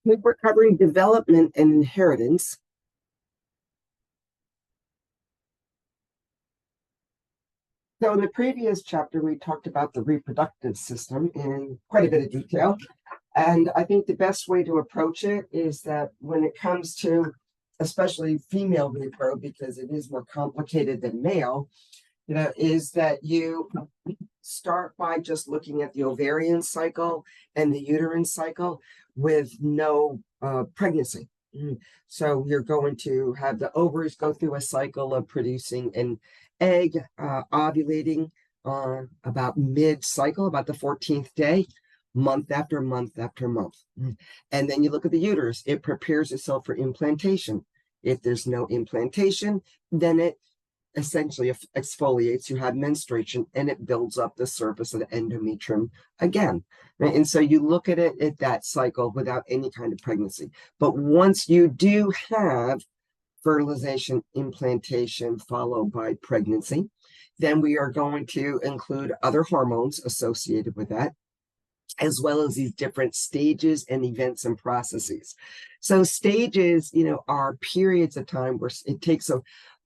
We're covering development and inheritance. So in the previous chapter, we talked about the reproductive system in quite a bit of detail. And I think the best way to approach it is that when it comes to especially female repro, because it is more complicated than male, is that you start by just looking at the ovarian cycle and the uterine cycle with no pregnancy. So you're going to have the ovaries go through a cycle of producing an egg, ovulating about mid-cycle, about the 14th day, month after month after month. And then you look at the uterus, it prepares itself for implantation. If there's no implantation, then it essentially exfoliates, you have menstruation, and it builds up the surface of the endometrium again. Right? And so you look at it at that cycle without any kind of pregnancy. But once you do have fertilization, implantation, followed by pregnancy, then we are going to include other hormones associated with that, as well as these different stages and events and processes. So stages, are periods of time where it takes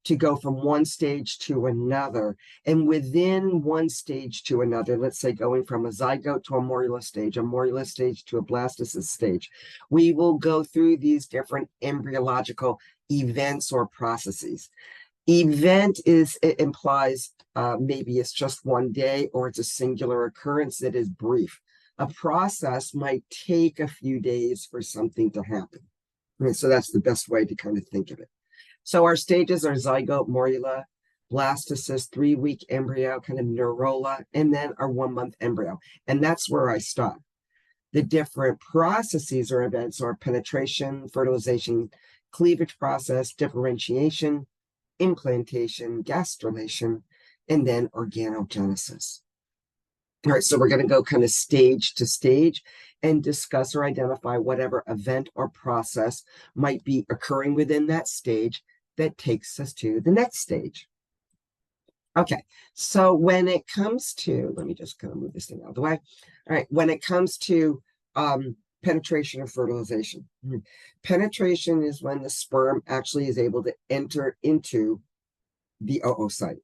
to go from one stage to another. And within one stage to another, let's say going from a zygote to a morula stage to a blastocyst stage, we will go through these different embryological events or processes. Event it implies maybe it's just one day or it's a singular occurrence that is brief. A process might take a few days for something to happen. Right? So that's the best way to kind of think of it. So our stages are zygote, morula, blastocyst, 3-week embryo, kind of nerola, and then our 1-month embryo. And that's where I stop. The different processes or events are penetration, fertilization, cleavage process, differentiation, implantation, gastrulation, and then organogenesis. All right, so we're going to go kind of stage to stage and discuss or identify whatever event or process might be occurring within that stage that takes us to the next stage. Okay, so when it comes to, let me just kind of move this thing out of the way. All right, when it comes to penetration or fertilization, penetration is when the sperm actually is able to enter into the oocyte.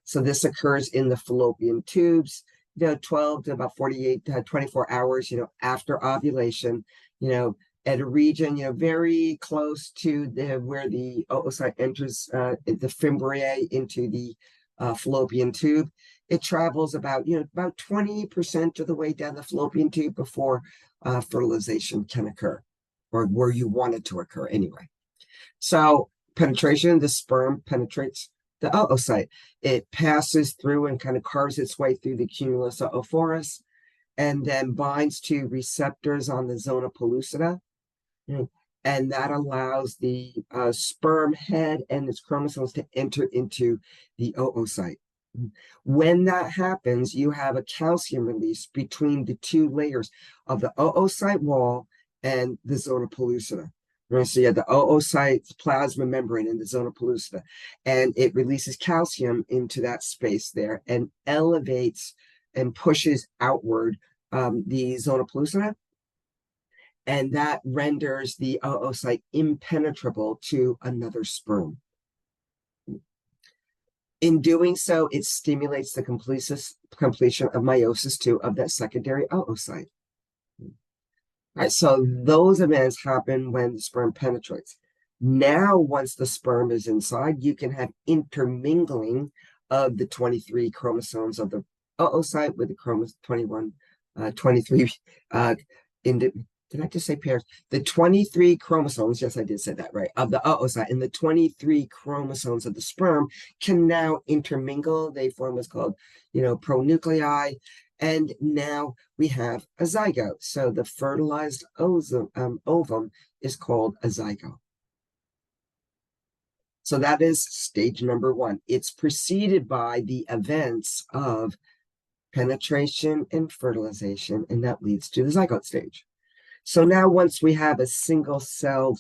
So this occurs in the fallopian tubes, 12 to about 48 to 24 hours, after ovulation, at a region, very close to where the oocyte enters the fimbriae into the fallopian tube. It travels about 20% of the way down the fallopian tube before fertilization can occur, or where you want it to occur anyway. So penetration, the sperm penetrates the oocyte. It passes through and kind of carves its way through the cumulus oophorus, and then binds to receptors on the zona pellucida. And that allows the sperm head and its chromosomes to enter into the oocyte. When that happens, you have a calcium release between the two layers of the oocyte wall and the zona pellucida. Right? So you have the oocyte plasma membrane in the zona pellucida, and it releases calcium into that space there and elevates and pushes outward the zona pellucida, and that renders the oocyte impenetrable to another sperm. In doing so, it stimulates the completion of meiosis II of that secondary oocyte. All right, so those events happen when the sperm penetrates. Now, once the sperm is inside, you can have intermingling of the 23 chromosomes of the oocyte with the 23 did I just say pairs? The 23 chromosomes, yes, I did say that right, of the oocyte, and the 23 chromosomes of the sperm can now intermingle. They form what's called, pronuclei. And now we have a zygote. So the fertilized ovum is called a zygote. So that is stage number 1. It's preceded by the events of penetration and fertilization, and that leads to the zygote stage. So now once we have a single-celled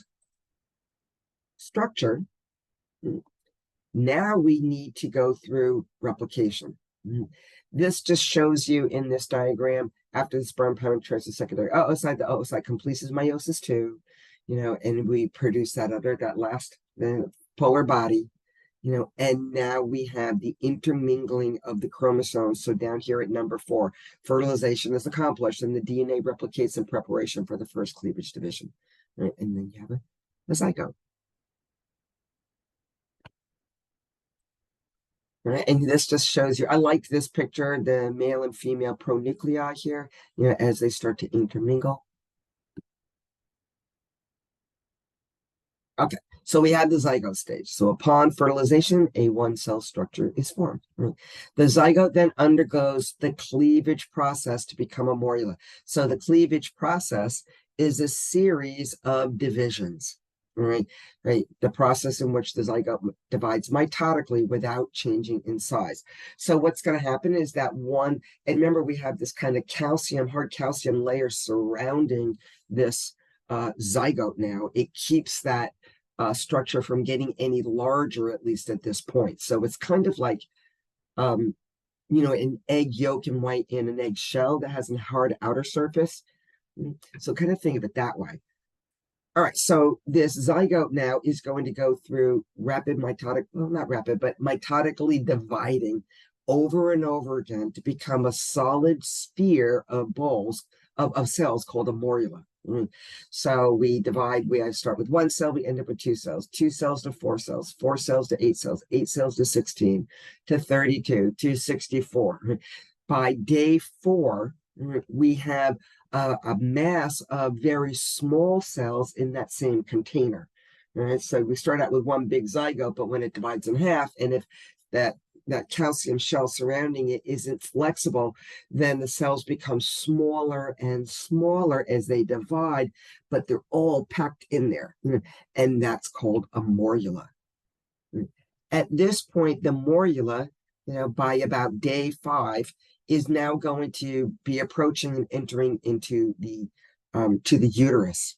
structure, now we need to go through replication. This just shows you in this diagram after the sperm penetrates the secondary oocyte, the oocyte completes meiosis two, and we produce that last the polar body, and now we have the intermingling of the chromosomes. So down here at number 4, fertilization is accomplished and the DNA replicates in preparation for the first cleavage division. Right? And then you have a zygote. Right? And this just shows you, I like this picture, the male and female pronuclei here, as they start to intermingle. Okay, so we had the zygote stage. So upon fertilization, a one-cell structure is formed. Right? The zygote then undergoes the cleavage process to become a morula. So the cleavage process is a series of divisions. Right. The process in which the zygote divides mitotically without changing in size. So what's going to happen is that and remember we have this kind of hard calcium layer surrounding this zygote now. It keeps that structure from getting any larger, at least at this point. So it's kind of like, an egg yolk and white in an egg shell that has a hard outer surface. So kind of think of it that way. All right, so this zygote now is going to go through rapid mitotic, well, not rapid, but mitotically dividing over and over again to become a solid sphere of cells called a morula. So we start with 1 cell, we end up with 2 cells, 2 cells to 4 cells, 4 cells to 8 cells, 8 cells to 16, to 32, to 64. By day 4, we have a mass of very small cells in that same container. Right? So we start out with one big zygote, but when it divides in half, and if that calcium shell surrounding it isn't flexible, then the cells become smaller and smaller as they divide, but they're all packed in there. And that's called a morula. At this point, the morula, by about day 5, is now going to be approaching and entering into the to the uterus.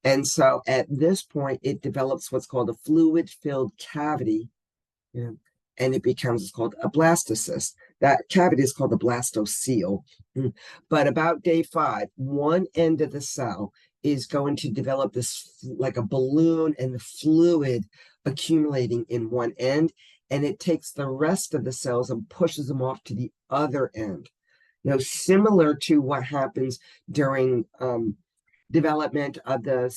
And so at this point, it develops what's called a fluid-filled cavity, and it becomes what's called a blastocyst. That cavity is called the blastocele. But about day 5, one end of the cell is going to develop this like a balloon and the fluid accumulating in one end, and it takes the rest of the cells and pushes them off to the other end. Similar to what happens during development of the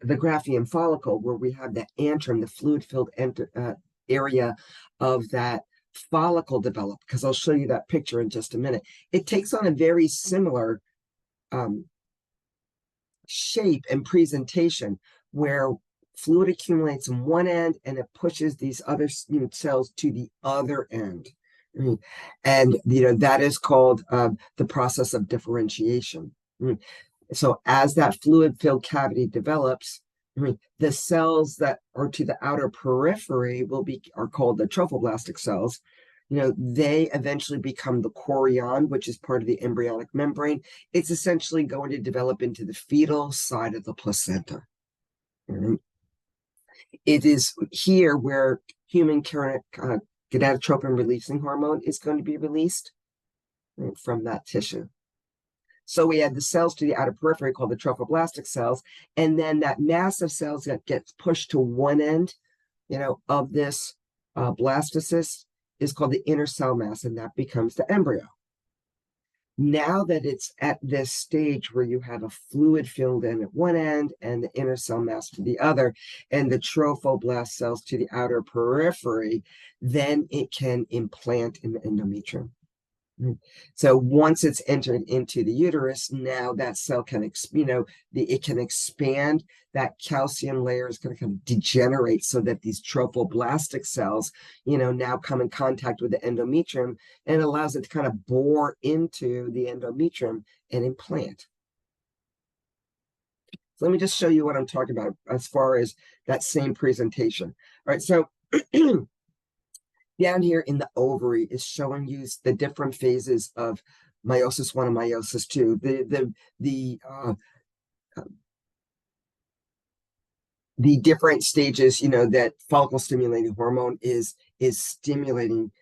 Graafian follicle, where we have the antrum, the fluid-filled area of that follicle develop, because I'll show you that picture in just a minute. It takes on a very similar shape and presentation, where fluid accumulates in one end and it pushes these other cells to the other end. And that is called the process of differentiation. So as that fluid-filled cavity develops, the cells that are to the outer periphery are called the trophoblastic cells. They eventually become the chorion, which is part of the embryonic membrane. It's essentially going to develop into the fetal side of the placenta. It is here where human gonadotropin releasing hormone is going to be released from that tissue. So we had the cells to the outer periphery called the trophoblastic cells, and then that mass of cells that gets pushed to one end, of this blastocyst is called the inner cell mass, and that becomes the embryo. Now that it's at this stage where you have a fluid-filled end at one end and the inner cell mass to the other, and the trophoblast cells to the outer periphery, then it can implant in the endometrium. So once it's entered into the uterus, now that cell can, it can expand. That calcium layer is going to kind of degenerate so that these trophoblastic cells, now come in contact with the endometrium, and it allows it to kind of bore into the endometrium and implant. So let me just show you what I'm talking about as far as that same presentation. All right, so down here in the ovary is showing you the different phases of meiosis 1 and meiosis 2. The different stages, that follicle stimulating hormone is stimulating,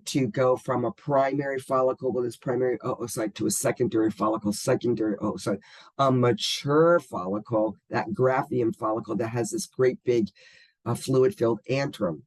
to go from a primary follicle with its primary oocyte to a secondary follicle, secondary oocyte, a mature follicle, that Graafian follicle that has this great big fluid-filled antrum,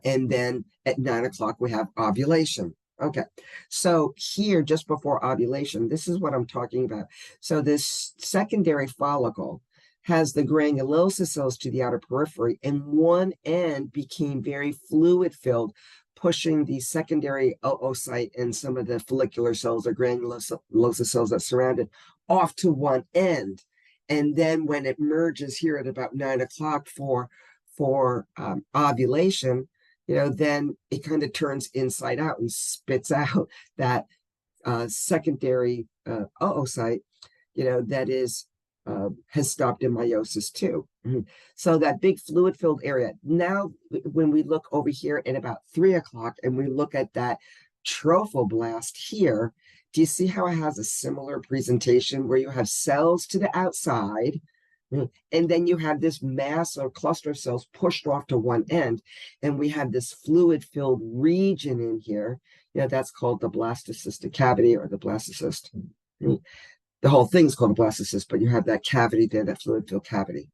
and then at 9 o'clock we have ovulation. Okay, so here, just before ovulation, this is what I'm talking about. So this secondary follicle has the granulosa cells to the outer periphery, and one end became very fluid-filled, pushing the secondary oocyte and some of the follicular cells or granulosa cells that surround it off to one end. And then when it merges here at about 9 o'clock for ovulation, then it kind of turns inside out and spits out that secondary oocyte, that is has stopped in meiosis too. So that big fluid-filled area. Now, when we look over here at about 3 o'clock and we look at that trophoblast here, do you see how it has a similar presentation where you have cells to the outside, and then you have this mass or cluster of cells pushed off to one end, and we have this fluid-filled region in here. That's called the blastocystic cavity or the blastocyst. The whole thing's called a blastocyst, but you have that cavity there, that fluid-filled cavity.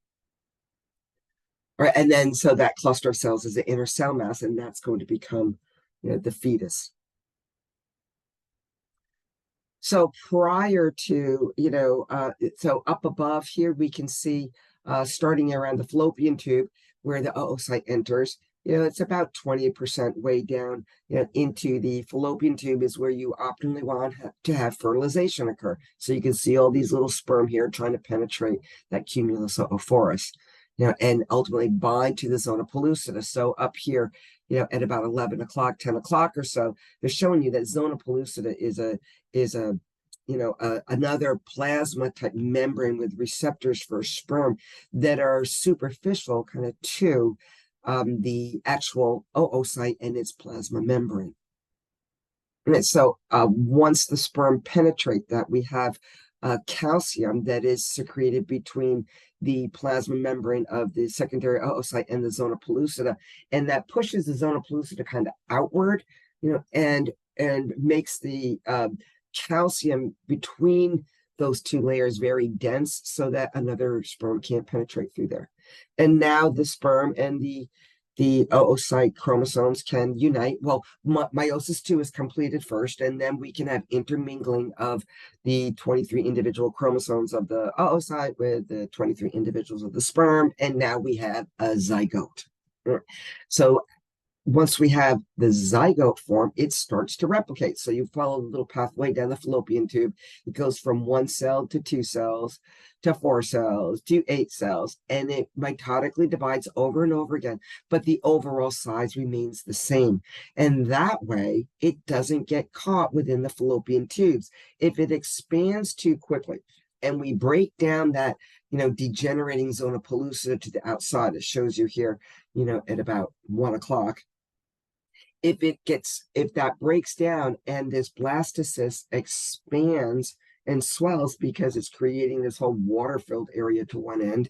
All right, and then so that cluster of cells is the inner cell mass, and that's going to become the fetus. So prior to, so up above here, we can see starting around the fallopian tube where the oocyte enters, it's about 20% way down, into the fallopian tube is where you optimally want to have fertilization occur. So you can see all these little sperm here trying to penetrate that cumulus oophorus, and ultimately bind to the zona pellucida. So up here, at about 11 o'clock, 10 o'clock or so, they're showing you that zona pellucida is another plasma type membrane with receptors for sperm that are superficial kind of to the actual oocyte and its plasma membrane. And so once the sperm penetrate that, we have calcium that is secreted between the plasma membrane of the secondary oocyte and the zona pellucida, and that pushes the zona pellucida kind of outward, and makes the calcium between those two layers very dense so that another sperm can't penetrate through there. And now the sperm and the oocyte chromosomes can unite. Well, meiosis 2 is completed first, and then we can have intermingling of the 23 individual chromosomes of the oocyte with the 23 individuals of the sperm, and now we have a zygote. So once we have the zygote form, it starts to replicate. So you follow the little pathway down the fallopian tube. It goes from 1 cell to 2 cells to 4 cells to 8 cells, and it mitotically divides over and over again, but the overall size remains the same. And that way, it doesn't get caught within the fallopian tubes. If it expands too quickly, and we break down that, degenerating zona pellucida to the outside, it shows you here, at about 1 o'clock. If that breaks down and this blastocyst expands and swells because it's creating this whole water-filled area to one end,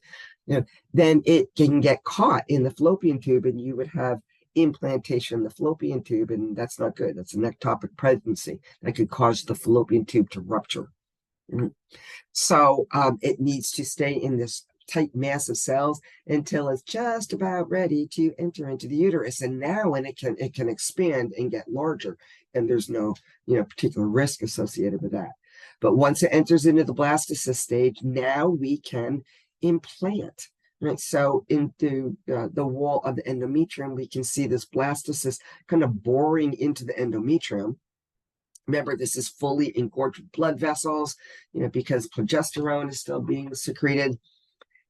then it can get caught in the fallopian tube, and you would have implantation in the fallopian tube, and that's not good. That's an ectopic pregnancy that could cause the fallopian tube to rupture. So it needs to stay in this tight mass of cells until it's just about ready to enter into the uterus. And now when it can expand and get larger, and there's no particular risk associated with that. But once it enters into the blastocyst stage, now we can implant. Right, so into the wall of the endometrium, we can see this blastocyst kind of boring into the endometrium. Remember, this is fully engorged with blood vessels, because progesterone is still being secreted.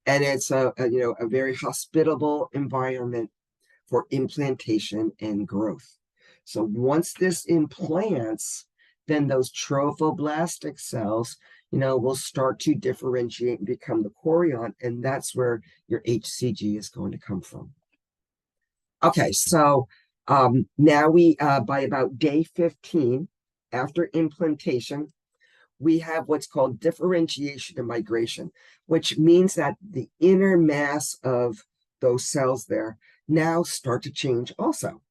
And it's a very hospitable environment for implantation and growth. So once this implants, then those trophoblastic cells, will start to differentiate and become the chorion, and that's where your HCG is going to come from. Okay, so now we, by about day 15, after implantation, we have what's called differentiation and migration, which means that the inner mass of those cells there, now start to change also.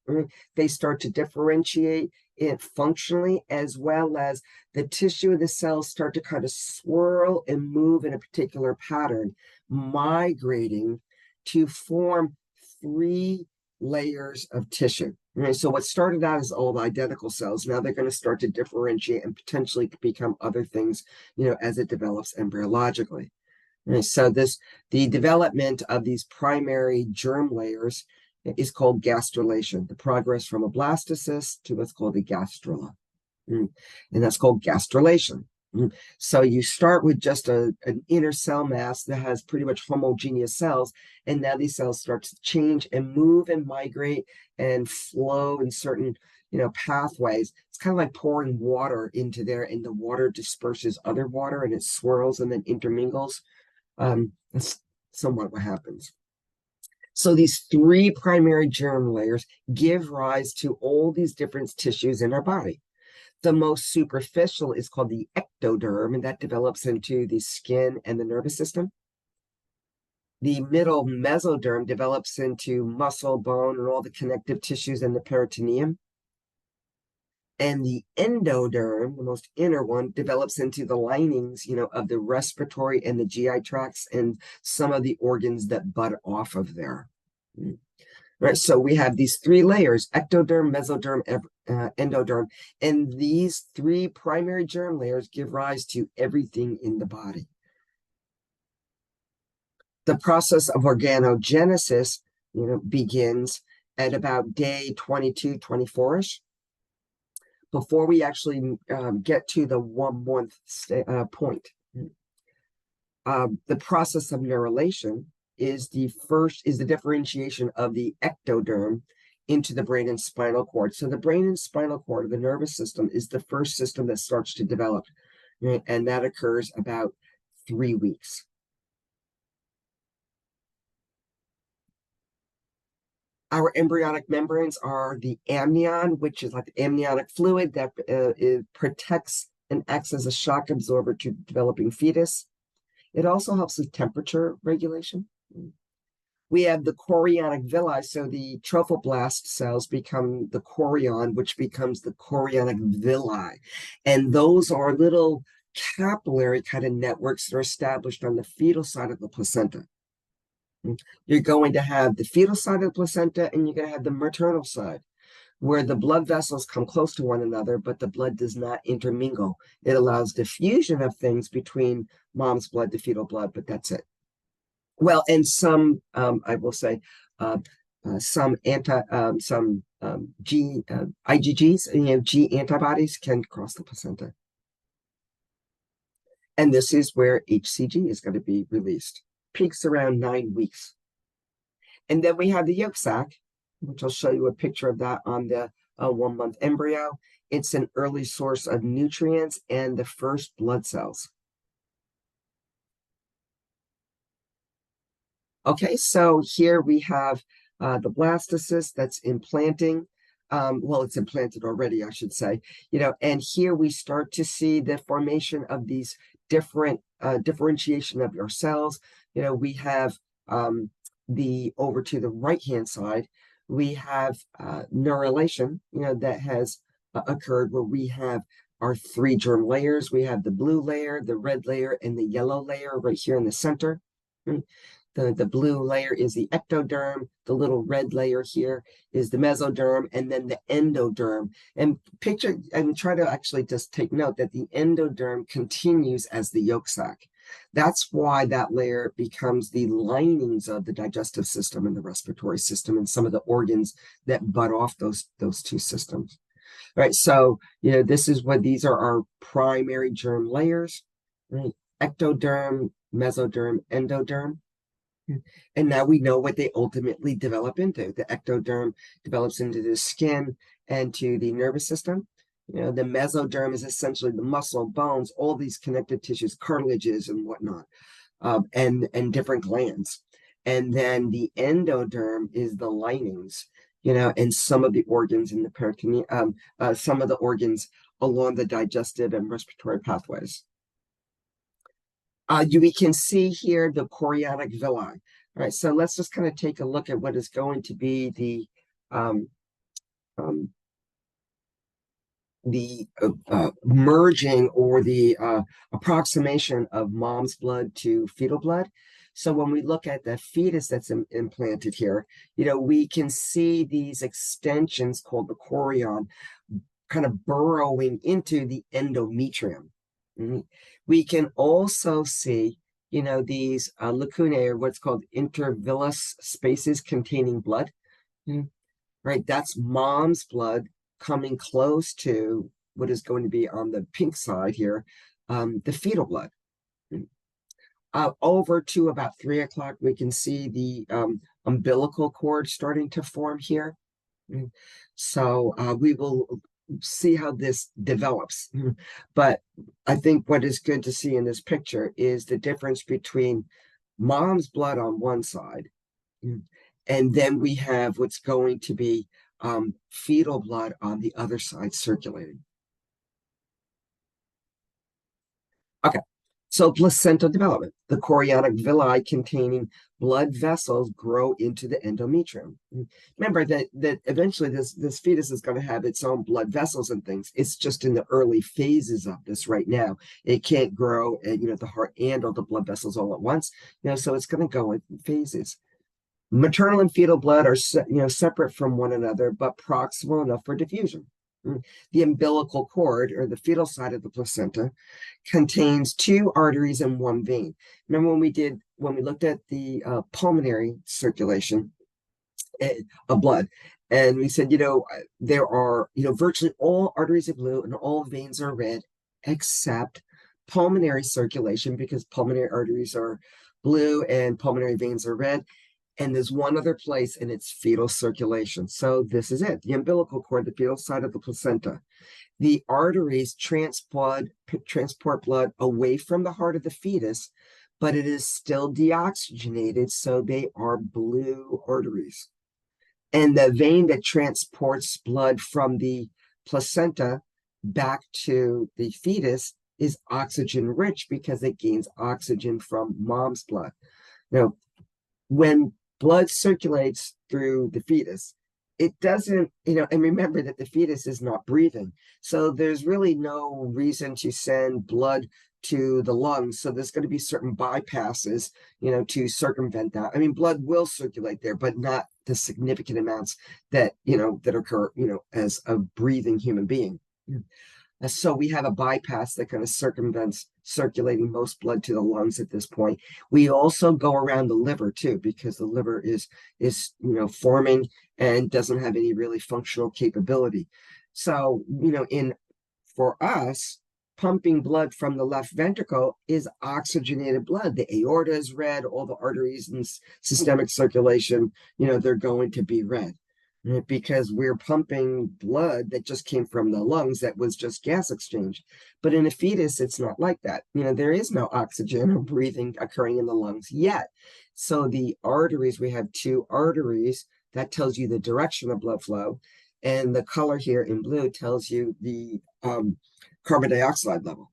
They start to differentiate it functionally, as well as the tissue of the cells start to kind of swirl and move in a particular pattern, migrating to form 3 layers of tissue. Right? So what started out as all identical cells, now they're going to start to differentiate and potentially become other things, as it develops embryologically. Right? So the development of these primary germ layers is called gastrulation, the progress from a blastocyst to what's called a gastrula. And that's called gastrulation. So you start with just an inner cell mass that has pretty much homogeneous cells, and now these cells start to change and move and migrate and flow in certain pathways. It's kind of like pouring water into there, and the water disperses other water and it swirls and then intermingles. That's somewhat what happens. So these 3 primary germ layers give rise to all these different tissues in our body. The most superficial is called the ectoderm, and that develops into the skin and the nervous system. The middle mesoderm develops into muscle, bone, and all the connective tissues in the peritoneum. And the endoderm, the most inner one, develops into the linings, of the respiratory and the GI tracts and some of the organs that bud off of there. Right, so we have these 3 layers: ectoderm, mesoderm, endoderm, and these 3 primary germ layers give rise to everything in the body. The process of organogenesis, begins at about day 22, 24-ish, before we actually get to the 1-month point. The process of neurulation is the differentiation of the ectoderm into the brain and spinal cord. So the brain and spinal cord of the nervous system is the first system that starts to develop, right? And that occurs about 3 weeks. Our embryonic membranes are the amnion, which is like the amniotic fluid that it protects and acts as a shock absorber to developing fetus. It also helps with temperature regulation. We have the chorionic villi, so the trophoblast cells become the chorion, which becomes the chorionic villi. And those are little capillary kind of networks that are established on the fetal side of the placenta. You're going to have the fetal side of the placenta, and you're going to have the maternal side, where the blood vessels come close to one another, but the blood does not intermingle. It allows diffusion of things between mom's blood to fetal blood, but that's it. Well, and some, I will say, some IgGs, G antibodies can cross the placenta. And this is where HCG is going to be released. Peaks around 9 weeks. And then we have the yolk sac, which I'll show you a picture of that on the 1-month embryo. It's an early source of nutrients and the first blood cells. Okay, so here we have the blastocyst that's implanting. Well, it's implanted already, I should say. And here we start to see the formation of these different differentiation of your cells. We have over to the right-hand side, we have neurulation, that has occurred, where we have our 3 germ layers. We have the blue layer, the red layer, and the yellow layer right here in the center. The blue layer is the ectoderm, the little red layer here is the mesoderm, and then the endoderm. And try to actually just take note that the endoderm continues as the yolk sac. That's why that layer becomes the linings of the digestive system and the respiratory system and some of the organs that bud off those 2 systems. All right, so this is what these are our primary germ layers, right? Ectoderm, mesoderm, endoderm. And now we know what they ultimately develop into. The ectoderm develops into the skin and to the nervous system. The mesoderm is essentially the muscle, bones, all these connective tissues, cartilages and whatnot, and different glands. And then the endoderm is the linings, and some of the organs in the peritoneum, some of the organs along the digestive and respiratory pathways. We can see here the chorionic villi. All right, so let's just kind of take a look at what is going to be um, um, the merging or the approximation of mom's blood to fetal blood. So when we look at the fetus that's implanted here, we can see these extensions called the chorion kind of burrowing into the endometrium. We can also see, these lacunae, or what's called intervillous spaces containing blood. Right? That's mom's blood coming close to what is going to be on the pink side here, the fetal blood. Over to about 3 o'clock, we can see the umbilical cord starting to form here. So we will see how this develops. But I think what is good to see in this picture is the difference between mom's blood on one side, and then we have what's going to be fetal blood on the other side circulating. Okay, so placenta development. The chorionic villi containing blood vessels grow into the endometrium. Remember that eventually this fetus is going to have its own blood vessels and things. It's just in the early phases of this right now. It can't grow, the heart and all the blood vessels all at once. So it's going to go in phases. Maternal and fetal blood are separate from one another, but proximal enough for diffusion. The umbilical cord, or the fetal side of the placenta, contains 2 arteries and 1 vein. Remember when we looked at the pulmonary circulation of blood, and we said, there are, virtually all arteries are blue and all veins are red, except pulmonary circulation, because pulmonary arteries are blue and pulmonary veins are red. And there's one other place, and it's fetal circulation. So this is it, the umbilical cord, the fetal side of the placenta. The arteries transport blood away from the heart of the fetus, but it is still deoxygenated, so they are blue arteries. And the vein that transports blood from the placenta back to the fetus is oxygen rich, because it gains oxygen from mom's blood. Now, when blood circulates through the fetus, it doesn't, and remember that the fetus is not breathing. So there's really no reason to send blood to the lungs. So there's going to be certain bypasses, to circumvent that. I mean, blood will circulate there, but not the significant amounts that, that occur, as a breathing human being. So we have a bypass that kind of circumvents circulating most blood to the lungs at this point. We also go around the liver too, because the liver is forming and doesn't have any really functional capability. So, for us, pumping blood from the left ventricle is oxygenated blood. The aorta is red, all the arteries and systemic circulation, they're going to be red. Because we're pumping blood that just came from the lungs that was just gas exchange. But in a fetus, it's not like that. There is no oxygen or breathing occurring in the lungs yet. So the arteries, we have 2 arteries that tells you the direction of blood flow. And the color here in blue tells you the carbon dioxide level.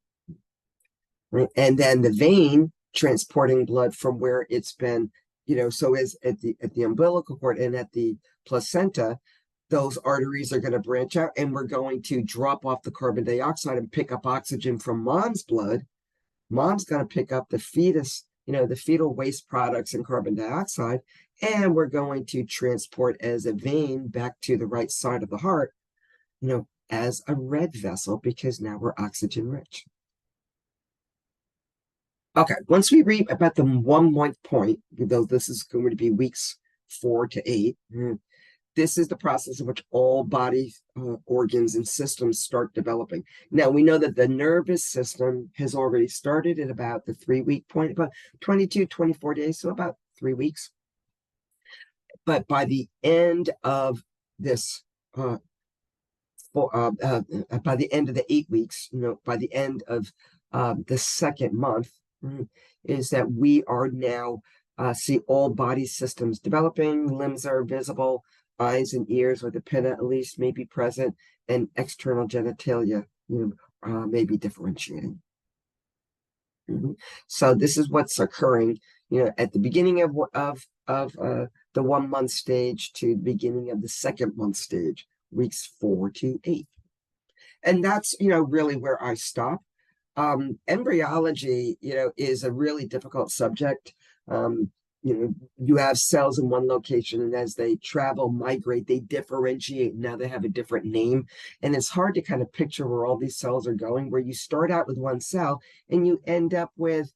Right? And then the vein transporting blood from where it's been, so is at the umbilical cord and at the placenta, those arteries are going to branch out, and we're going to drop off the carbon dioxide and pick up oxygen from mom's blood. Mom's going to pick up the fetus, the fetal waste products and carbon dioxide, and we're going to transport as a vein back to the right side of the heart, as a red vessel, because now we're oxygen rich. Okay, once we read about the 1 month point, though this is going to be weeks 4 to 8, this is the process in which all body organs and systems start developing. Now, we know that the nervous system has already started at about the 3-week point, about 22, 24 days, so about 3 weeks. But by the end of this, by the end of the 8 weeks, by the end of the 2nd month, is that we are now see all body systems developing, limbs are visible, eyes and ears, or the pinna at least, may be present, and external genitalia may be differentiating. So this is what's occurring, at the beginning of the 1 month stage to the beginning of the second month stage, weeks 4 to 8. And that's, really where I stop. Embryology, is a really difficult subject. You have cells in one location, and as they travel, migrate, they differentiate. Now they have a different name. And it's hard to kind of picture where all these cells are going, where you start out with one cell and you end up with,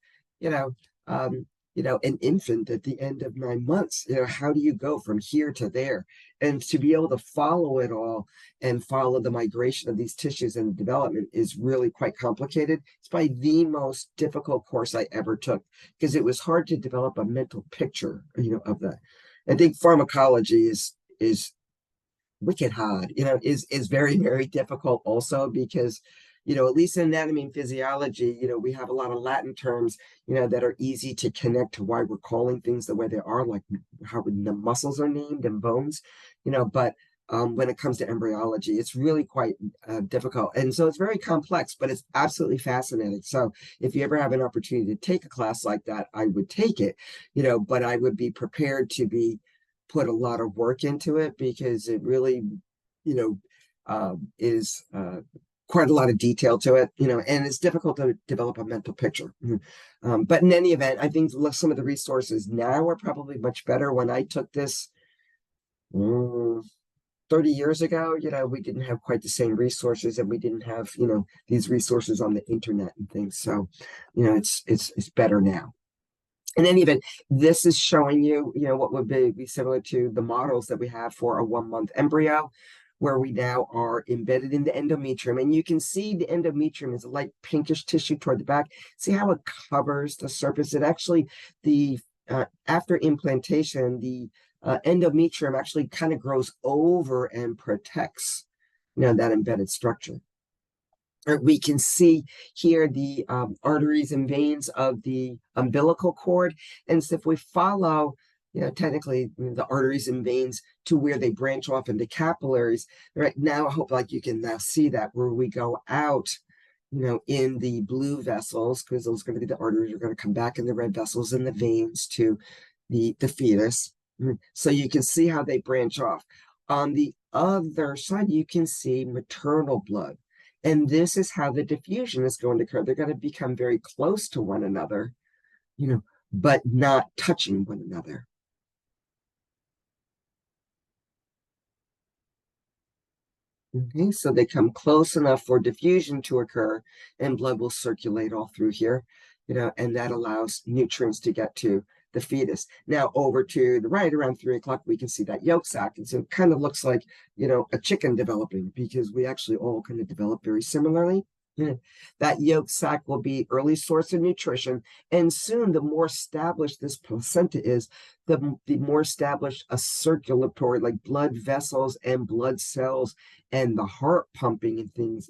an infant at the end of 9 months. How do you go from here to there? And to be able to follow it all and follow the migration of these tissues and development is really quite complicated. It's probably the most difficult course I ever took, because it was hard to develop a mental picture, of that. I think pharmacology is wicked hard, is very, very difficult also, because at least in anatomy and physiology, we have a lot of Latin terms, that are easy to connect to why we're calling things the way they are, like how the muscles are named and bones, but when it comes to embryology, it's really quite difficult. And so it's very complex, but it's absolutely fascinating. So if you ever have an opportunity to take a class like that, I would take it, but I would be prepared to put a lot of work into it, because it really, is quite a lot of detail to it, and it's difficult to develop a mental picture. But in any event, I think some of the resources now are probably much better. When I took this 30 years ago, we didn't have quite the same resources, and we didn't have, these resources on the internet and things. So, it's better now. In any event, this is showing you, what would be similar to the models that we have for a 1 month embryo, where we now are embedded in the endometrium. And you can see the endometrium is a light pinkish tissue toward the back. See how it covers the surface? It actually, after implantation, the endometrium actually kind of grows over and protects, that embedded structure. We can see here the arteries and veins of the umbilical cord. And so if we follow, technically the arteries and veins to where they branch off into capillaries, right now, I hope you can now see that, where we go out, in the blue vessels, because those are going to be the arteries, are going to come back in the red vessels and the veins to the fetus. So you can see how they branch off. On the other side, you can see maternal blood. And this is how the diffusion is going to occur. They're going to become very close to one another, but not touching one another. Okay, so they come close enough for diffusion to occur, and blood will circulate all through here, and that allows nutrients to get to the fetus. Now over to the right, around 3 o'clock, we can see that yolk sac. And so it kind of looks like, a chicken developing, because we actually all kind of develop very similarly. That yolk sac will be early source of nutrition. And soon, the more established this placenta is, the more established a circulatory, like blood vessels and blood cells and the heart pumping and things,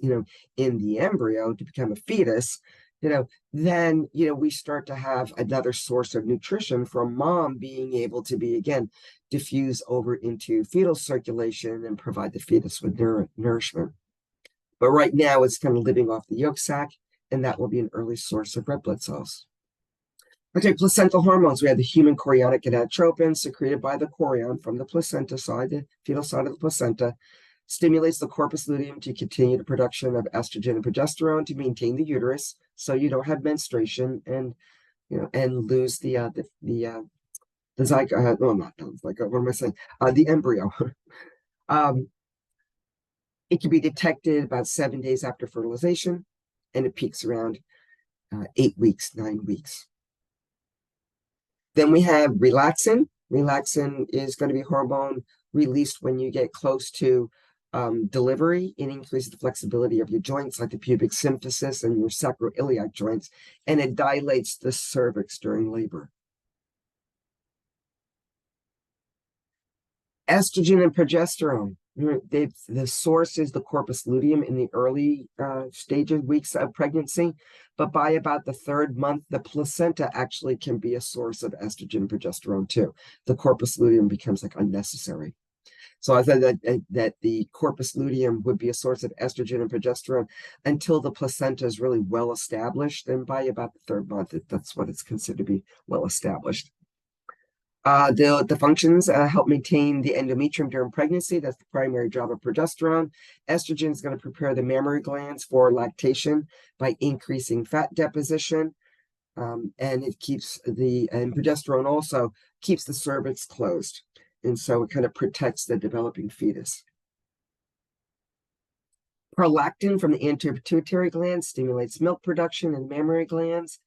in the embryo to become a fetus, then, we start to have another source of nutrition from mom being able to be, again, diffuse over into fetal circulation and provide the fetus with nourishment. But right now, it's kind of living off the yolk sac, and that will be an early source of red blood cells. Okay, placental hormones. We have the human chorionic gonadotropin secreted by the chorion from the placenta side, the fetal side of the placenta, stimulates the corpus luteum to continue the production of estrogen and progesterone to maintain the uterus, so you don't have menstruation and and lose the zygote. No, not the zygote. What am I saying? The embryo. It can be detected about 7 days after fertilization, and it peaks around 8 weeks, 9 weeks. Then we have relaxin. Relaxin is going to be hormone released when you get close to delivery. It increases the flexibility of your joints, like the pubic symphysis and your sacroiliac joints, and it dilates the cervix during labor. Estrogen and progesterone. The source is the corpus luteum in the early stages, weeks of pregnancy, but by about the 3rd month, the placenta actually can be a source of estrogen and progesterone too. The corpus luteum becomes unnecessary. So I said that the corpus luteum would be a source of estrogen and progesterone until the placenta is really well established. And by about the third month, that's what it's considered to be well established. The functions help maintain the endometrium during pregnancy. That's the primary job of progesterone. Estrogen is going to prepare the mammary glands for lactation by increasing fat deposition. And it keeps and progesterone also keeps the cervix closed. And so it kind of protects the developing fetus. Prolactin from the anterior pituitary gland stimulates milk production in mammary glands.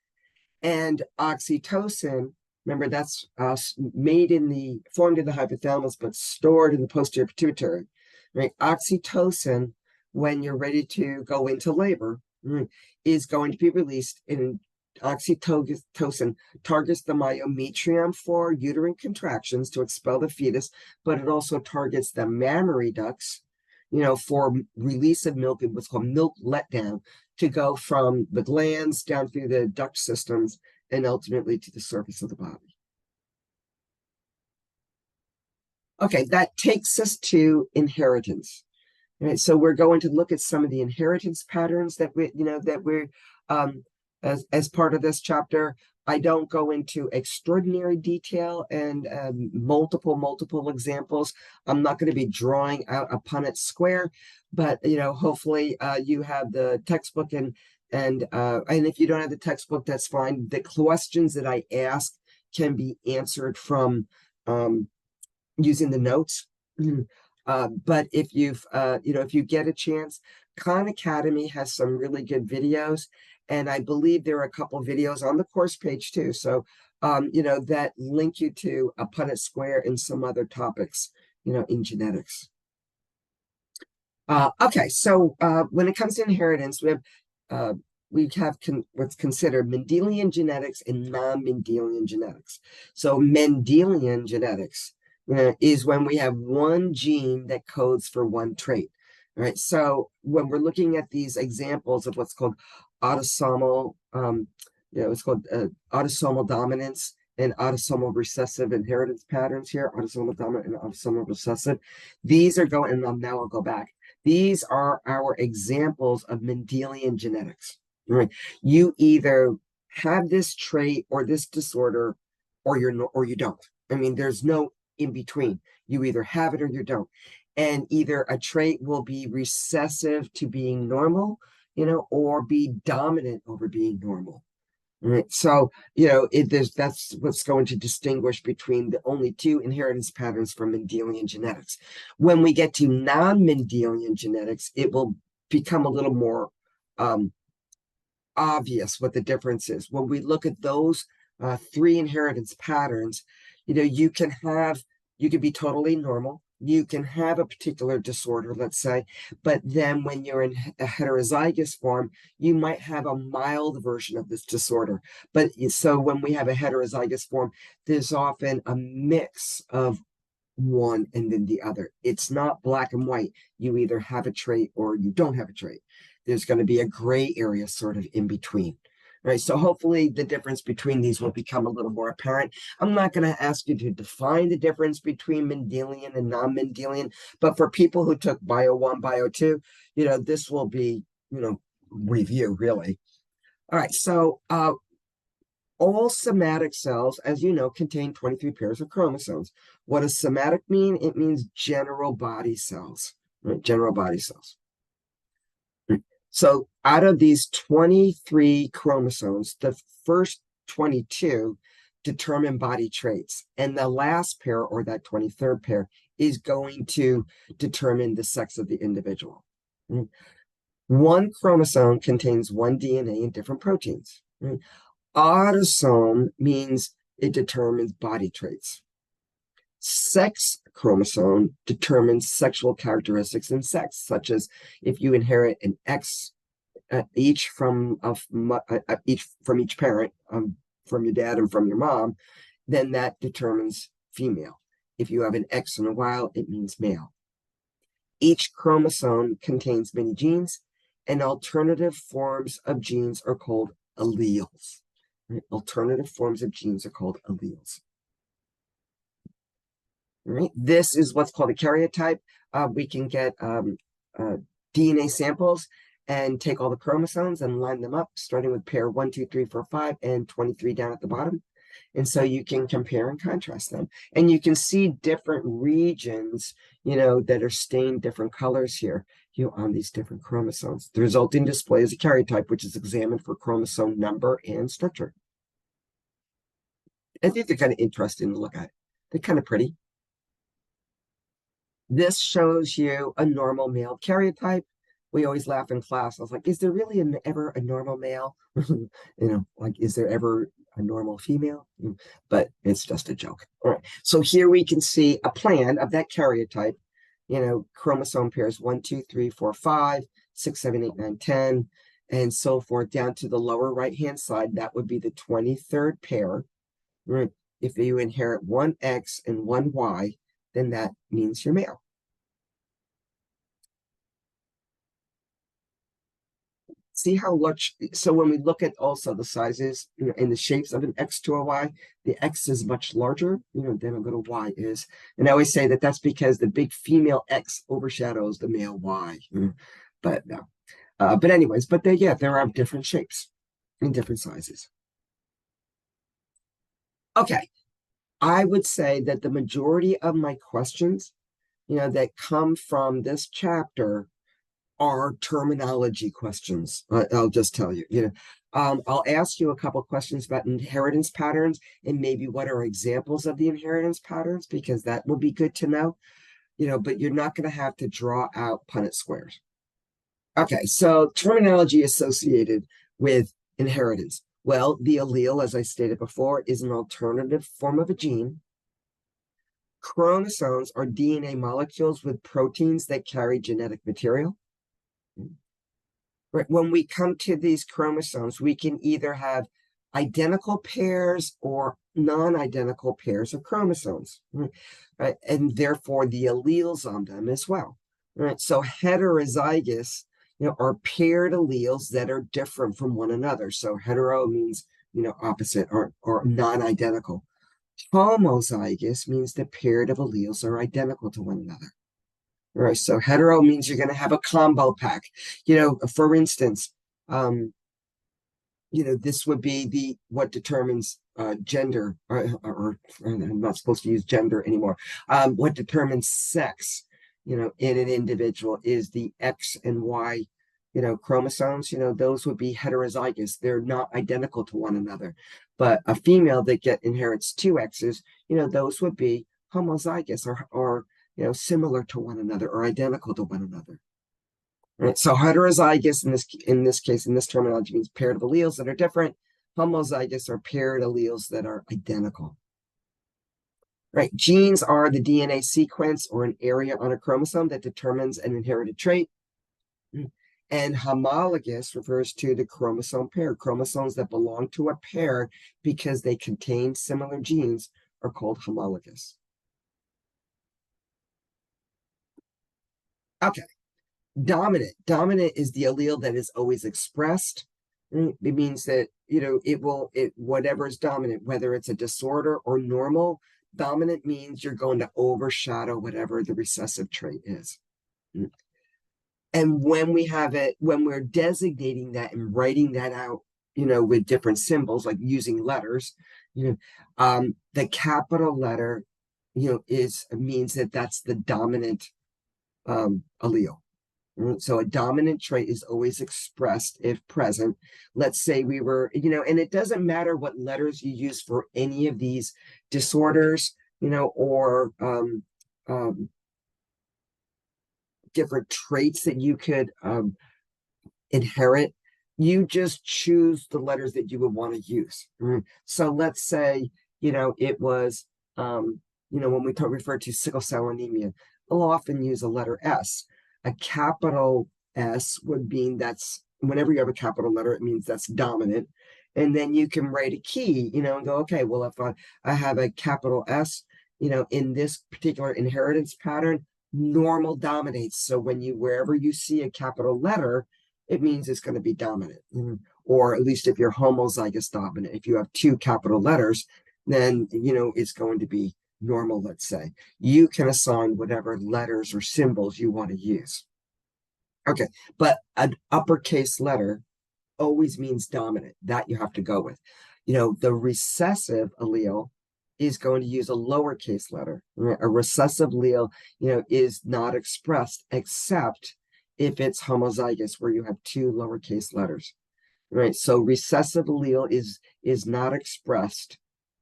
And oxytocin, remember that's formed in the hypothalamus, but stored in the posterior pituitary, right? Oxytocin, when you're ready to go into labor, is going to be released, and oxytocin targets the myometrium for uterine contractions to expel the fetus, but it also targets the mammary ducts, for release of milk and what's called milk letdown, to go from the glands down through the duct systems and ultimately to the surface of the body. Okay, that takes us to inheritance. Right, so we're going to look at some of the inheritance patterns that we're as part of this chapter. I don't go into extraordinary detail and multiple examples. I'm not going to be drawing out a Punnett square, but hopefully you have the textbook, and if you don't have the textbook, that's fine. The questions that I ask can be answered from using the notes. But if if you get a chance, Khan Academy has some really good videos. And I believe there are a couple of videos on the course page too. So, that link you to a Punnett square and some other topics, in genetics. Okay, so when it comes to inheritance, we have what's considered Mendelian genetics and non-Mendelian genetics. So Mendelian genetics is when we have one gene that codes for one trait. All right, so when we're looking at these examples of what's called autosomal, it's called autosomal dominance and autosomal recessive inheritance patterns here, autosomal dominant and autosomal recessive. These are going, and now I'll go back. These are our examples of Mendelian genetics. Right? You either have this trait or this disorder, or you don't. I mean, there's no in between. You either have it or you don't. And either a trait will be recessive to being normal, or be dominant over being normal. Right. So, that's what's going to distinguish between the only two inheritance patterns from Mendelian genetics. When we get to non-Mendelian genetics, it will become a little more obvious what the difference is. When we look at those three inheritance patterns, you can be totally normal. You can have a particular disorder, let's say, but then when you're in a heterozygous form, you might have a mild version of this disorder. But so when we have a heterozygous form, there's often a mix of one and then the other. It's not black and white. You either have a trait or you don't have a trait. There's going to be a gray area sort of in between. Right, so hopefully the difference between these will become a little more apparent. I'm not going to ask you to define the difference between Mendelian and non-Mendelian, but for people who took Bio 1, Bio 2, this will be, review, really. All right, so all somatic cells, as you know, contain 23 pairs of chromosomes. What does somatic mean? It means general body cells, right? General body cells. So out of these 23 chromosomes, the first 22 determine body traits. And the last pair, or that 23rd pair, is going to determine the sex of the individual. One chromosome contains one DNA and different proteins. Autosome means it determines body traits. Sex chromosome determines sexual characteristics in sex, such as if you inherit an X each from each parent, from your dad and from your mom, then that determines female. If you have an X and a Y, it means male. Each chromosome contains many genes, and alternative forms of genes are called alleles. Right? Alternative forms of genes are called alleles. Right? This is what's called a karyotype. We can get DNA samples and take all the chromosomes and line them up, starting with pair 1, 2, 3, 4, 5, and 23 down at the bottom. And so you can compare and contrast them. And you can see different regions, that are stained different colors here, on these different chromosomes. The resulting display is a karyotype, which is examined for chromosome number and structure. I think they're kind of interesting to look at. They're kind of pretty. This shows you a normal male karyotype. We always laugh in class. I was like, is there really ever a normal male? Like, is there ever a normal female? But it's just a joke. All right. So here we can see a plan of that karyotype, chromosome pairs 1, 2, 3, 4, 5, 6, 7, 8, 9, 10, and so forth down to the lower right-hand side. That would be the 23rd pair. Right? If you inherit one X and one Y, then that means you're male. See how much, so when we look at also the sizes and the shapes of an X to a Y, the X is much larger, than a little Y is. And I always say that that's because the big female X overshadows the male Y. But no. But anyways, there are different shapes and different sizes. Okay. I would say that the majority of my questions, that come from this chapter are terminology questions. I'll just tell you, I'll ask you a couple questions about inheritance patterns and maybe what are examples of the inheritance patterns, because that will be good to know, but you're not going to have to draw out Punnett squares. Okay, so terminology associated with inheritance. Well, the allele, as I stated before, is an alternative form of a gene. Chromosomes are DNA molecules with proteins that carry genetic material. Right. When we come to these chromosomes, we can either have identical pairs or non-identical pairs of chromosomes, right? And therefore the alleles on them as well. Right. So heterozygous, are paired alleles that are different from one another. So hetero means, opposite or non-identical. Homozygous means the paired of alleles are identical to one another. Right. So hetero means you're going to have a combo pack. For instance, this would be what determines gender, or I'm not supposed to use gender anymore. What determines sex, in an individual is the X and Y, chromosomes. Those would be heterozygous. They're not identical to one another. But a female that inherits two X's, those would be homozygous or similar to one another or identical to one another. Right. So heterozygous in this case, in this terminology, means paired of alleles that are different. Homozygous are paired alleles that are identical. Right. Genes are the DNA sequence or an area on a chromosome that determines an inherited trait. And homologous refers to the chromosome pair. Chromosomes that belong to a pair because they contain similar genes are called homologous. Okay. Dominant. Dominant is the allele that is always expressed. It means that, whatever is dominant, whether it's a disorder or normal, dominant means you're going to overshadow whatever the recessive trait is. And when we have it, when we're designating that and writing that out, with different symbols, like using letters, the capital letter, means that that's the dominant allele. So a dominant trait is always expressed if present. Let's say we were, and it doesn't matter what letters you use for any of these disorders, or different traits that you could inherit. You just choose the letters that you would want to use. So let's say, it was, when we refer to sickle cell anemia, we'll often use a letter S. A capital S would mean that's whenever you have a capital letter, it means that's dominant. And then you can write a key, and go, okay, well, if I have a capital S, in this particular inheritance pattern, normal dominates. So wherever you see a capital letter, it means it's going to be dominant. Or at least if you're homozygous dominant, if you have two capital letters, then, it's going to be normal, let's say, you can assign whatever letters or symbols you want to use. Okay, but an uppercase letter always means dominant. That you have to go with. The recessive allele is going to use a lowercase letter. Right? A recessive allele, is not expressed except if it's homozygous, where you have two lowercase letters. Right? So recessive allele is not expressed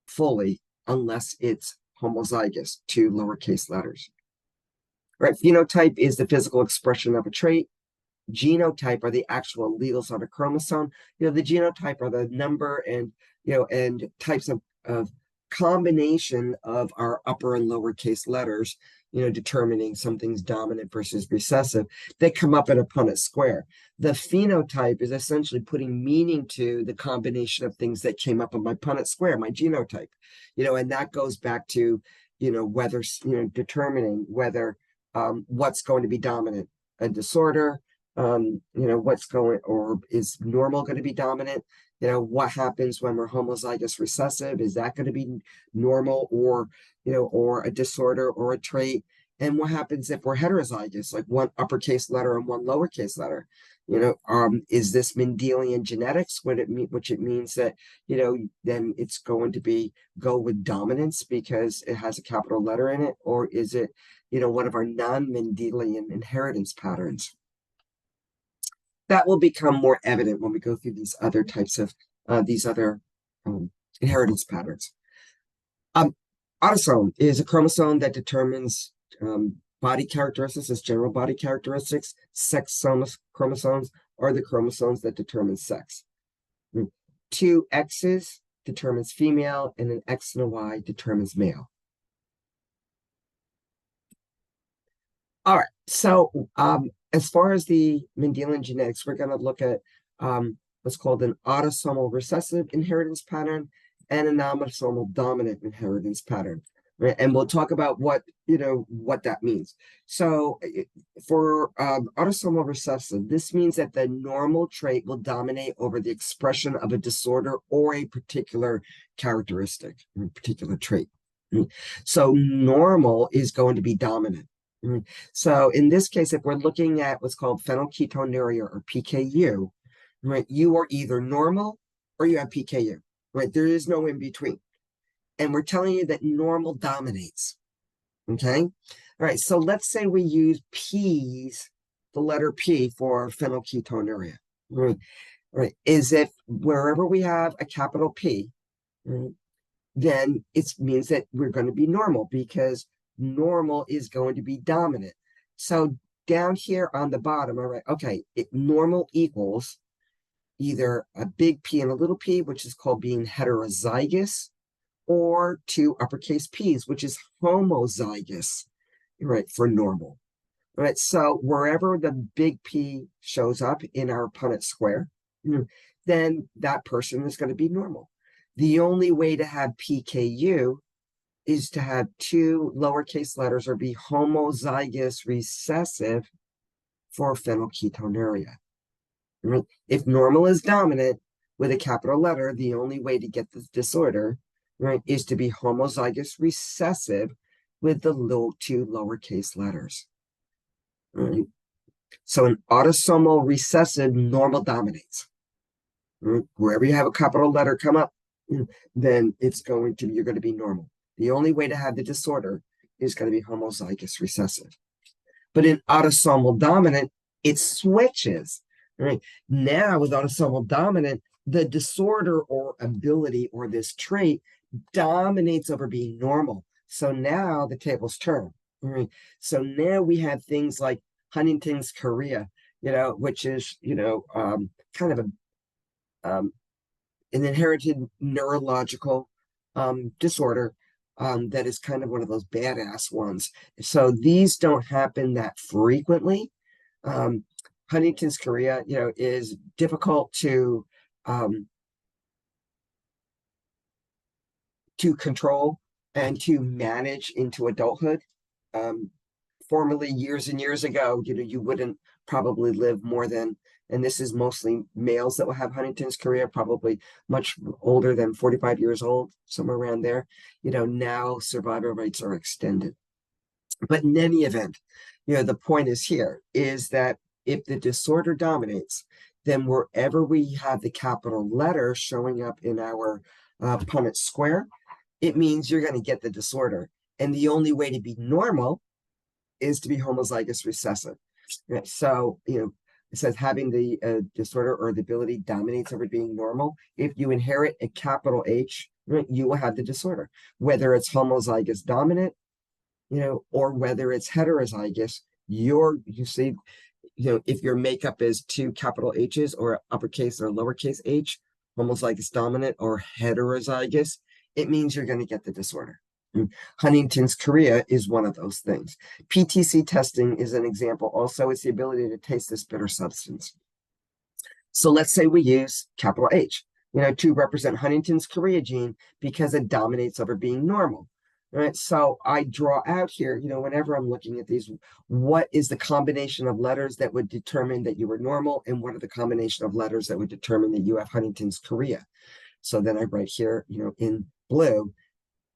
fully unless it's homozygous, two lowercase letters. Right? Phenotype is the physical expression of a trait. Genotype are the actual alleles on a chromosome. The genotype are the number and and types of combination of our upper and lowercase letters, determining something's dominant versus recessive. They come up in a Punnett square. The phenotype is essentially putting meaning to the combination of things that came up on my Punnett square, my genotype, and that goes back to, whether, determining whether what's going to be dominant, a disorder, what's going, or is normal going to be dominant? What happens when we're homozygous recessive? Is that going to be normal, or, or a disorder or a trait? And what happens if we're heterozygous, like one uppercase letter and one lowercase letter? Is this Mendelian genetics? Which it means that, then it's going to go with dominance because it has a capital letter in it, or is it, one of our non-Mendelian inheritance patterns? That will become more evident when we go through these other types of inheritance patterns. Autosome is a chromosome that determines body characteristics as general body characteristics. Sex chromosomes are the chromosomes that determine sex. 2 X's determines female, and an X and a Y determines male. All right, so as far as the Mendelian genetics, we're going to look at what's called an autosomal recessive inheritance pattern and an autosomal dominant inheritance pattern. Right? And we'll talk about what that means. So for autosomal recessive, this means that the normal trait will dominate over the expression of a disorder or a particular characteristic, a particular trait. So normal is going to be dominant. So in this case, if we're looking at what's called phenylketonuria or PKU, right, you are either normal or you have PKU, right? There is no in between. And we're telling you that normal dominates, okay? All right, so let's say we use P's, the letter P for phenylketonuria, right? Right, is if wherever we have a capital P, right, then it means that we're going to be normal because normal is going to be dominant. So down here on the bottom, all right, okay, normal equals either a big P and a little p, which is called being heterozygous, or 2 uppercase P's, which is homozygous, right, for normal. All right, so wherever the big P shows up in our Punnett square, then that person is going to be normal. The only way to have PKU is to have 2 lowercase letters or be homozygous recessive for phenylketonuria. If normal is dominant with a capital letter, the only way to get this disorder, right, is to be homozygous recessive with the 2 lowercase letters. Right? So an autosomal recessive, normal dominates. Right? Wherever you have a capital letter come up, then you're going to be normal. The only way to have the disorder is going to be homozygous recessive. But in autosomal dominant, it switches. Right? Now with autosomal dominant, the disorder or ability or this trait dominates over being normal. So now the tables turn. Right? So now we have things like Huntington's chorea, which is, kind of an inherited neurological disorder that is kind of one of those badass ones. So these don't happen that frequently. Huntington's chorea, is difficult to control and to manage into adulthood. Formerly, years and years ago, you wouldn't probably live more than and this is mostly males that will have Huntington's chorea, probably much older than 45 years old, somewhere around there, now survival rates are extended. But in any event, the point is here is that if the disorder dominates, then wherever we have the capital letter showing up in our Punnett square, it means you're going to get the disorder. And the only way to be normal is to be homozygous recessive. Right? So, it says having the disorder or the ability dominates over being normal. If you inherit a capital H, right, you will have the disorder, whether it's homozygous dominant, or whether it's heterozygous. You see, if your makeup is two capital H's or uppercase or lowercase h, homozygous dominant or heterozygous, it means you're going to get the disorder. Huntington's chorea is one of those things. PTC testing is an example. Also, it's the ability to taste this bitter substance. So let's say we use capital H, to represent Huntington's chorea gene because it dominates over being normal. Right, so I draw out here, whenever I'm looking at these, what is the combination of letters that would determine that you were normal, and what are the combination of letters that would determine that you have Huntington's chorea? So then I write here, in blue,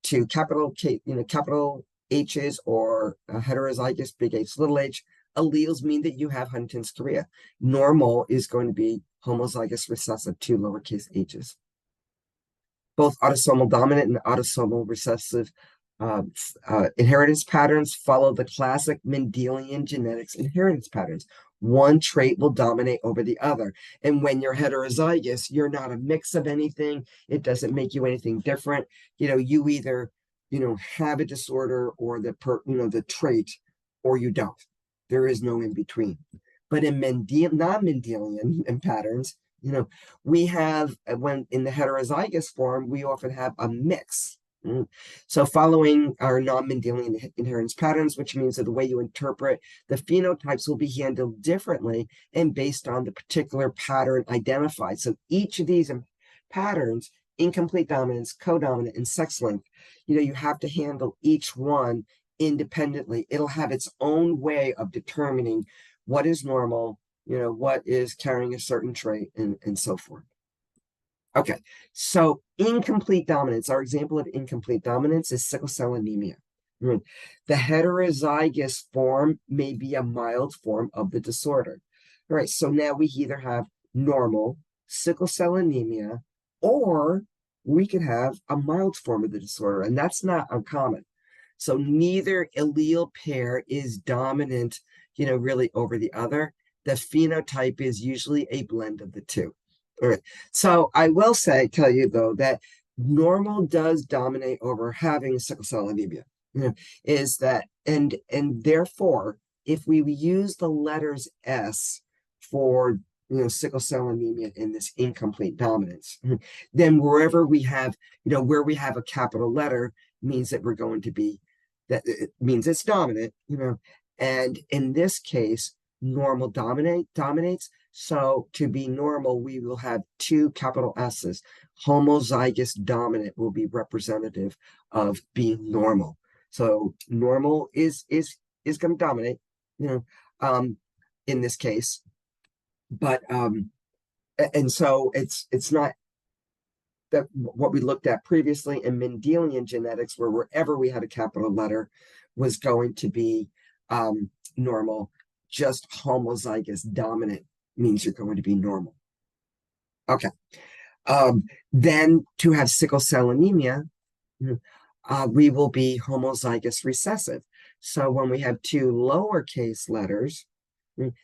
to capital K, capital H's or heterozygous, big H, little h, alleles mean that you have Huntington's chorea. Normal is going to be homozygous recessive, two lowercase h's. Both autosomal dominant and autosomal recessive inheritance patterns follow the classic Mendelian genetics inheritance patterns. One trait will dominate over the other. And when you're heterozygous, you're not a mix of anything. It doesn't make you anything different. You either, have a disorder or the trait, or you don't. There is no in between. But in non-Mendelian patterns, we have, when in the heterozygous form, we often have a mix. So following our non-Mendelian inheritance patterns, which means that the way you interpret the phenotypes will be handled differently and based on the particular pattern identified. So each of these patterns, incomplete dominance, codominant, and sex length, you have to handle each one independently. It'll have its own way of determining what is normal, what is carrying a certain trait, and so forth. Okay, so incomplete dominance. Our example of incomplete dominance is sickle cell anemia. The heterozygous form may be a mild form of the disorder. All right, so now we either have normal sickle cell anemia, or we could have a mild form of the disorder, and that's not uncommon. So neither allele pair is dominant, really over the other. The phenotype is usually a blend of the two. All right. So I will tell you though, that normal does dominate over having sickle cell anemia. Is that, and therefore, if we use the letters S for sickle cell anemia in this incomplete dominance, then wherever we have, where we have a capital letter means that we're going to be, that it means it's dominant, and in this case, normal dominates. So to be normal, we will have two capital S's. Homozygous dominant will be representative of being normal. So normal is going to dominate, in this case. But and so it's not that what we looked at previously in Mendelian genetics, where wherever we had a capital letter was going to be normal. Just homozygous dominant means you're going to be normal. Okay. Then to have sickle cell anemia, we will be homozygous recessive. So when we have two lowercase letters,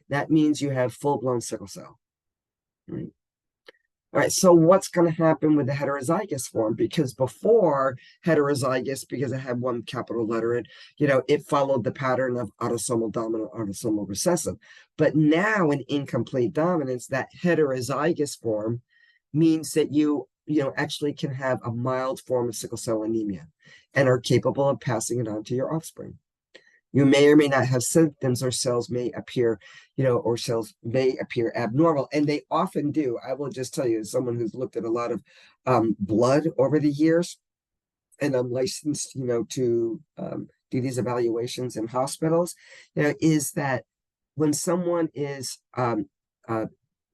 that means you have full-blown sickle cell. Right? All right, so what's going to happen with the heterozygous form? Because before heterozygous, because it had one capital letter, it followed the pattern of autosomal dominant, autosomal recessive. But now in incomplete dominance, that heterozygous form means that you actually can have a mild form of sickle cell anemia and are capable of passing it on to your offspring. You may or may not have symptoms, or cells may appear, or cells may appear abnormal, and they often do. I will just tell you, as someone who's looked at a lot of blood over the years, and I'm licensed, to do these evaluations in hospitals, is that when someone is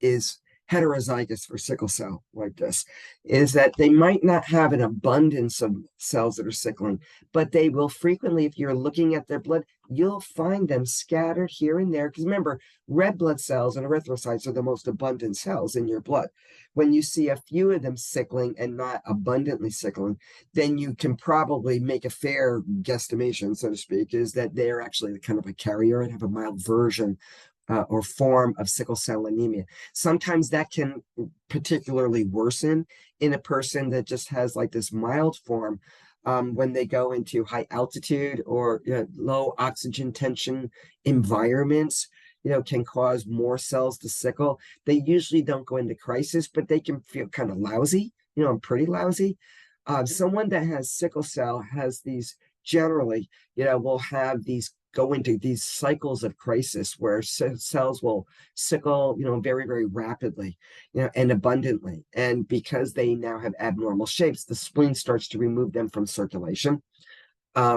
is heterozygous for sickle cell like this, is that they might not have an abundance of cells that are sickling, but they will frequently, if you're looking at their blood, you'll find them scattered here and there. Because remember, red blood cells and erythrocytes are the most abundant cells in your blood. When you see a few of them sickling and not abundantly sickling, then you can probably make a fair guesstimation, so to speak, is that they're actually kind of a carrier and have a mild version or form of sickle cell anemia. Sometimes that can particularly worsen in a person that just has like this mild form when they go into high altitude or low oxygen tension environments, can cause more cells to sickle. They usually don't go into crisis, but they can feel kind of lousy, and pretty lousy. Someone that has sickle cell has these generally, will have these go into these cycles of crisis where cells will sickle, very, very rapidly, and abundantly. And because they now have abnormal shapes, the spleen starts to remove them from circulation.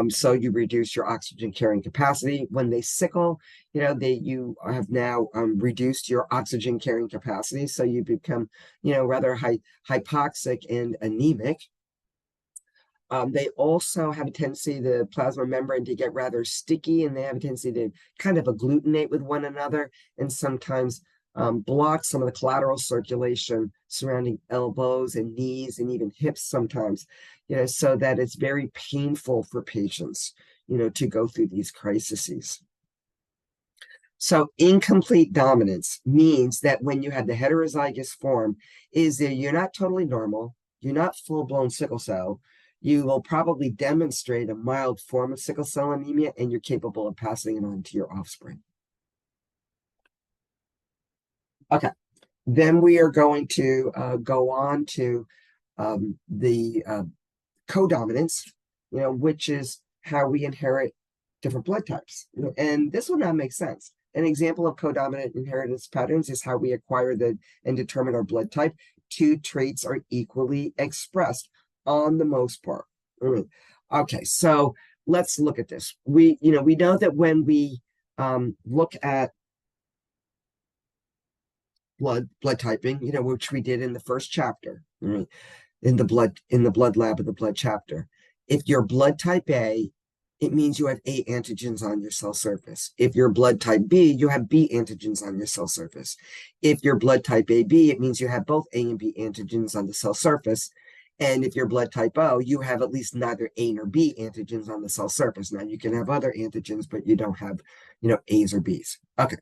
So you reduce your oxygen carrying capacity. When they sickle, you have now reduced your oxygen carrying capacity. So you become, rather hypoxic and anemic. They also have a tendency, the plasma membrane, to get rather sticky, and they have a tendency to kind of agglutinate with one another, and sometimes block some of the collateral circulation surrounding elbows and knees and even hips sometimes, so that it's very painful for patients, to go through these crises. So incomplete dominance means that when you have the heterozygous form, is that you're not totally normal, you're not full-blown sickle cell, you will probably demonstrate a mild form of sickle cell anemia, and you're capable of passing it on to your offspring. Okay, then we are going to go on to the codominance, which is how we inherit different blood types. And this will not make sense. An example of codominant inheritance patterns is how we acquire and determine our blood type. Two traits are equally expressed on the most part. Okay, so let's look at this. We know that when we look at blood typing, which we did in the first chapter, in the blood lab of the blood chapter. If you're blood type A, it means you have A antigens on your cell surface. If you're blood type B, you have B antigens on your cell surface. If you're blood type AB, it means you have both A and B antigens on the cell surface. And if you're blood type O, you have at least neither A nor B antigens on the cell surface. Now, you can have other antigens, but you don't have, A's or B's. Okay.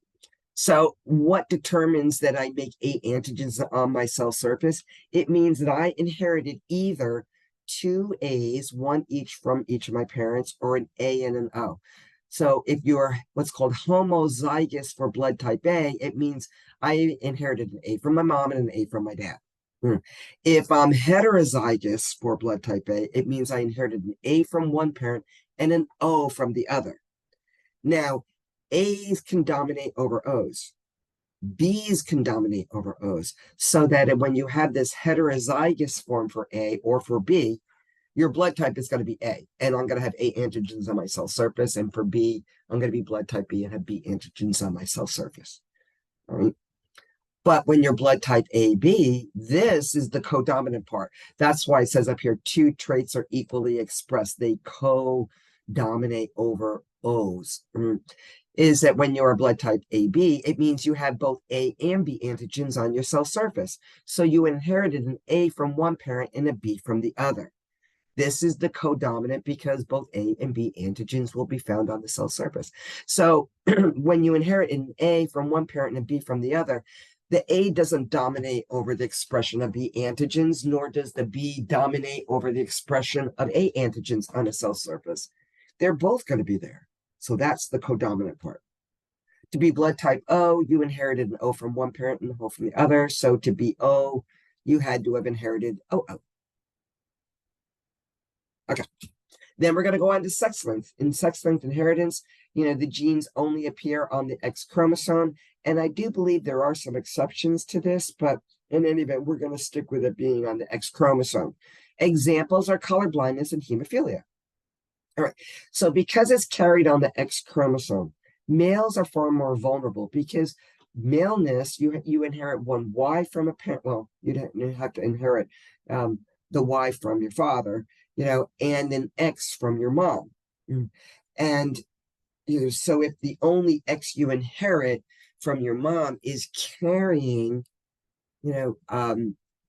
So what determines that I make A antigens on my cell surface? It means that I inherited either two A's, one each from each of my parents, or an A and an O. So if you're what's called homozygous for blood type A, it means I inherited an A from my mom and an A from my dad. If I'm heterozygous for blood type A, it means I inherited an A from one parent and an O from the other. Now, A's can dominate over O's. B's can dominate over O's, so that when you have this heterozygous form for A or for B, your blood type is going to be A, and I'm going to have A antigens on my cell surface, and for B, I'm going to be blood type B and have B antigens on my cell surface. All right. But when you're blood type AB, this is the codominant part. That's why it says up here, two traits are equally expressed. They co-dominate over O's. Is that when you're a blood type AB, it means you have both A and B antigens on your cell surface. So you inherited an A from one parent and a B from the other. This is the codominant because both A and B antigens will be found on the cell surface. So when you inherit an A from one parent and a B from the other, the A doesn't dominate over the expression of B antigens, nor does the B dominate over the expression of A antigens on a cell surface. They're both going to be there. So that's the codominant part. To be blood type O, you inherited an O from one parent and an O from the other. So to be O, you had to have inherited OO. Okay. Then we're going to go on to sex length. In sex length inheritance, the genes only appear on the X chromosome. And I do believe there are some exceptions to this, but in any event, we're going to stick with it being on the X chromosome. Examples are color blindness and hemophilia. All right. So because it's carried on the X chromosome, males are far more vulnerable because maleness, you inherit one Y from a parent. Well, you'd have to inherit the Y from your father, and an X from your mom. And so if the only X you inherit from your mom is carrying,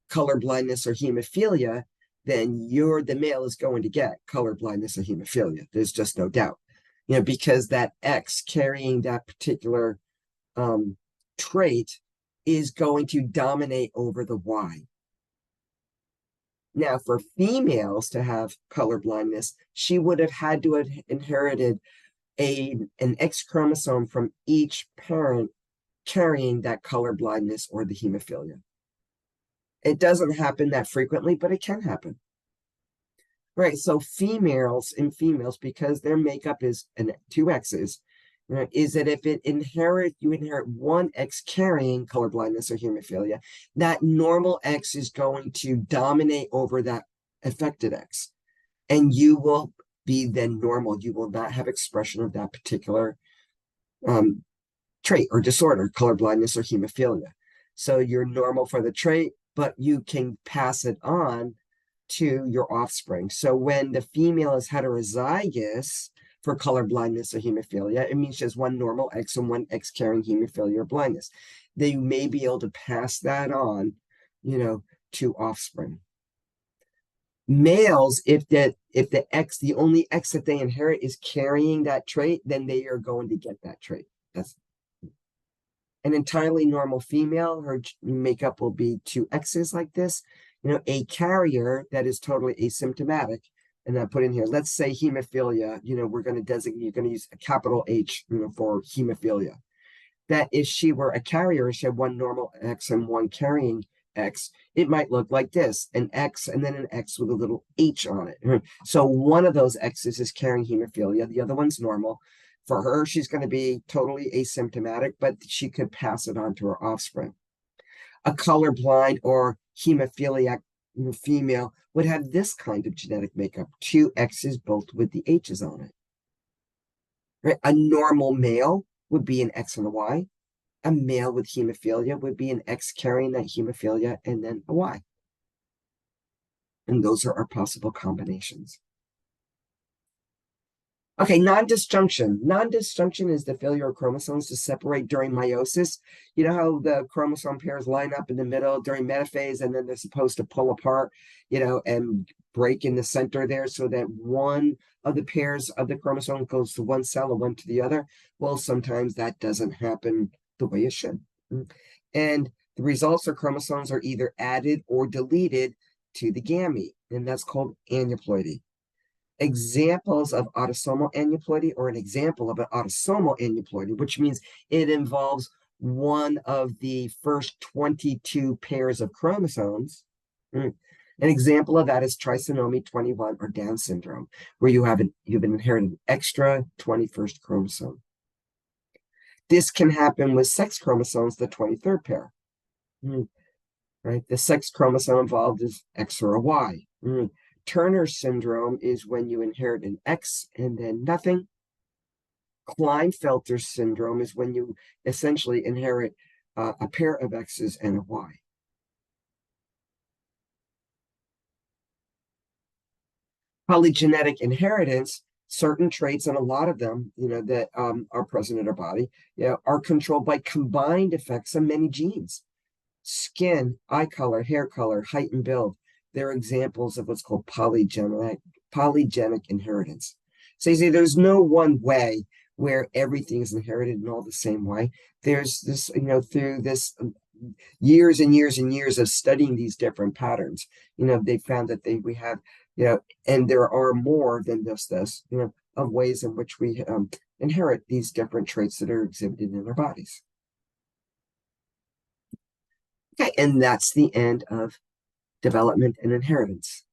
color blindness or hemophilia, then the male is going to get color blindness or hemophilia. There's just no doubt, because that X carrying that particular trait is going to dominate over the Y. Now, for females to have color blindness, she would have had to have inherited an X chromosome from each parent carrying that color blindness or the hemophilia. It doesn't happen that frequently, but it can happen. Right, so females, because their makeup is two X's, is that if you inherit one X carrying color blindness or hemophilia, that normal X is going to dominate over that affected X. And you will be then normal. You will not have expression of that particular trait or disorder, color blindness or hemophilia. So you're normal for the trait, but you can pass it on to your offspring. So when the female is heterozygous for color blindness or hemophilia, it means she has one normal X and one X carrying hemophilia or blindness. They may be able to pass that on, to offspring. Males, if the only X that they inherit is carrying that trait, then they are going to get that trait. That's an entirely normal female. Her makeup will be two X's like this. A carrier that is totally asymptomatic, and I put in here, let's say hemophilia, we're going to designate, you're going to use a capital H, for hemophilia. That if she were a carrier, she had one normal X and one carrying X, it might look like this, an X and then an X with a little H on it. So one of those X's is carrying hemophilia, the other one's normal. For her, she's going to be totally asymptomatic, but she could pass it on to her offspring. A colorblind or hemophiliac female would have this kind of genetic makeup, two X's, both with the H's on it. Right? A normal male would be an X and a Y. A male with hemophilia would be an X carrying that hemophilia and then a Y. And those are our possible combinations. Okay, non-disjunction. Non-disjunction is the failure of chromosomes to separate during meiosis. You know how the chromosome pairs line up in the middle during metaphase, and then they're supposed to pull apart, and break in the center there so that one of the pairs of the chromosome goes to one cell and one to the other. Well, sometimes that doesn't happen the way it should. And the results of chromosomes are either added or deleted to the gamete, and that's called aneuploidy. Examples of autosomal aneuploidy, or an example of an autosomal aneuploidy, which means it involves one of the first 22 pairs of chromosomes. An example of that is trisomy 21 or Down syndrome, where you've inherited an extra 21st chromosome. This can happen with sex chromosomes, the 23rd pair. Right? The sex chromosome involved is X or a Y. Turner syndrome is when you inherit an X and then nothing. Klinefelter syndrome is when you essentially inherit a pair of X's and a Y. Polygenetic inheritance, certain traits, and a lot of them, that are present in our body, are controlled by combined effects of many genes. Skin, eye color, hair color, height, and build. They're examples of what's called polygenic inheritance. So you see, there's no one way where everything is inherited in all the same way. There's this, through this years and years and years of studying these different patterns, they found that we have, and there are more than just this, of ways in which we inherit these different traits that are exhibited in our bodies. Okay, and that's the end of development and inheritance.